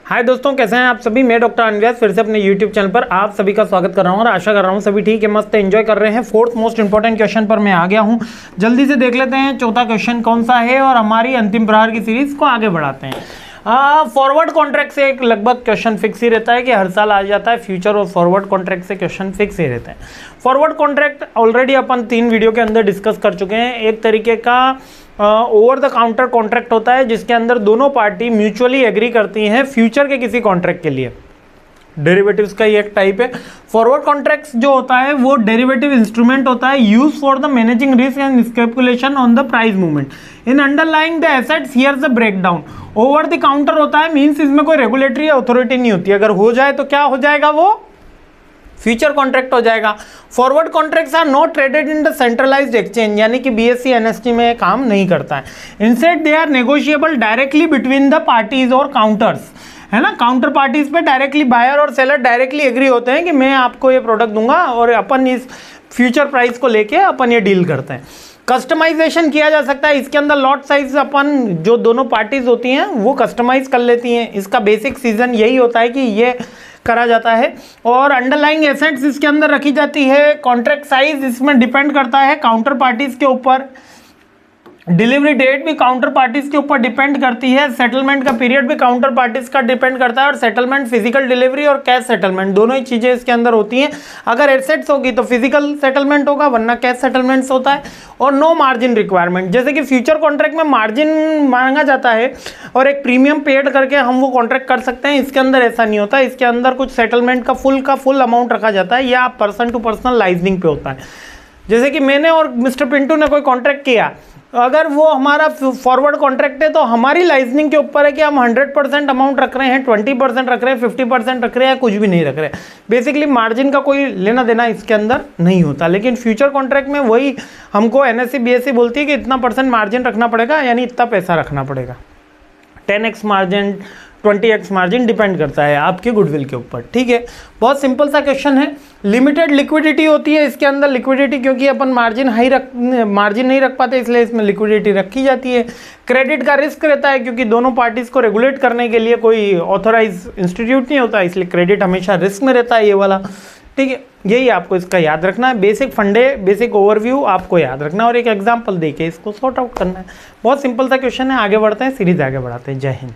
हाय दोस्तों, कैसे हैं आप सभी। मैं डॉक्टर अनव्यास फिर से अपने यूट्यूब चैनल पर आप सभी का स्वागत कर रहा हूं और आशा कर रहा हूं सभी ठीक है, मस्त एंजॉय कर रहे हैं। फोर्थ मोस्ट इंपॉर्टेंट क्वेश्चन पर मैं आ गया हूं। जल्दी से देख लेते हैं चौथा क्वेश्चन कौन सा है और हमारी अंतिम प्रहार की सीरीज को आगे बढ़ाते हैं। फॉरवर्ड कॉन्ट्रैक्ट से एक लगभग क्वेश्चन फिक्स ही रहता है कि हर साल आ जाता है। फ्यूचर और फॉरवर्ड कॉन्ट्रैक्ट से क्वेश्चन फिक्स ही रहते हैं। फॉरवर्ड कॉन्ट्रैक्ट ऑलरेडी अपन 3 वीडियो के अंदर डिस्कस कर चुके हैं। एक तरीके का ओवर द काउंटर कॉन्ट्रैक्ट होता है जिसके अंदर दोनों पार्टी म्यूचुअली एग्री करती हैं फ्यूचर के किसी कॉन्ट्रैक्ट के लिए। डेरिवेटिव्स का ही एक टाइप है। फॉरवर्ड कॉन्ट्रैक्ट्स जो होता है वो डेरिवेटिव इंस्ट्रूमेंट होता है use for the managing risk and speculation on the price movement in underlying the assets. Here the breakdown. Over the counter होता है मींस इसमें कोई रेगुलेटरी अथॉरिटी नहीं होती। अगर हो जाए तो क्या हो जाएगा, वो फ्यूचर कॉन्ट्रैक्ट हो जाएगा। Forward contracts are not traded in the centralised exchange, यानी कि बीएसई एनएसटी में काम नहीं करता है। Instead they are negotiable directly between the parties और काउंटर्स, है ना। काउंटर पार्टीज पे डायरेक्टली बायर और सेलर डायरेक्टली एग्री होते हैं कि मैं आपको ये प्रोडक्ट दूंगा और अपन इस फ्यूचर प्राइस को लेके अपन ये डील करते हैं। कस्टमाइजेशन किया जा सकता है। इसके अंदर लॉट साइज अपन जो दोनों पार्टीज होती हैं वो कस्टमाइज कर लेती हैं। इसका बेसिक सीजन यही होता है कि ये करा जाता है। और अंडरलाइंग एसेट्स इसके अंदर रखी जाती है। कॉन्ट्रैक्ट साइज इसमें डिपेंड करता है काउंटर पार्टीज के ऊपर। डिलीवरी डेट भी काउंटर पार्टीज के ऊपर डिपेंड करती है। सेटलमेंट का पीरियड भी काउंटर पार्टीज का डिपेंड करता है। और सेटलमेंट फिजिकल डिलीवरी और कैश सेटलमेंट दोनों ही चीजें इसके अंदर होती हैं। अगर एसेट्स होगी तो फिजिकल सेटलमेंट होगा, वरना कैश सेटलमेंट्स होता है। और नो मार्जिन रिक्वायरमेंट, जैसे कि फ्यूचर कॉन्ट्रैक्ट में मार्जिन मांगा जाता है और एक प्रीमियम पेड करके हम वो कॉन्ट्रैक्ट कर सकते हैं। इसके अंदर ऐसा नहीं होता। इसके अंदर कुछ सेटलमेंट का फुल अमाउंट रखा जाता है या पर्सन टू पर्सन लाइजनिंग पे होता है। जैसे कि मैंने और मिस्टर पिंटू ने कोई कॉन्ट्रैक्ट किया, अगर वो हमारा फॉरवर्ड कॉन्ट्रैक्ट है तो हमारी लाइजनिंग के ऊपर है कि हम 100% अमाउंट रख रहे हैं, 20% रख रहे हैं, 50% रख रहे हैं, कुछ भी नहीं रख रहे हैं। बेसिकली मार्जिन का कोई लेना देना इसके अंदर नहीं होता। लेकिन फ्यूचर कॉन्ट्रैक्ट में वही हमको एनएससी बीएससी बोलती है कि इतना % मार्जिन रखना पड़ेगा, यानी इतना पैसा रखना पड़ेगा। 10x margin, 20x margin depend करता है आपके गुडविल के ऊपर। ठीक है, बहुत सिंपल सा क्वेश्चन है। लिमिटेड लिक्विडिटी होती है इसके अंदर। लिक्विडिटी क्योंकि अपन मार्जिन नहीं रख पाते इसलिए इसमें लिक्विडिटी रखी जाती है। क्रेडिट का रिस्क रहता है क्योंकि दोनों पार्टीज को रेगुलेट करने के लिए कोई ऑथोराइज इंस्टीट्यूट नहीं होता, इसलिए क्रेडिट हमेशा रिस्क में रहता है ये वाला। ठीक है, यही आपको इसका याद रखना है। बेसिक फंडे, बेसिक ओवरव्यू आपको याद रखना है और एक एग्जाम्पल देके इसको सॉर्ट आउट करना है। बहुत सिंपल सा क्वेश्चन है। आगे बढ़ते हैं, सीरीज आगे बढ़ाते हैं। जय हिंद।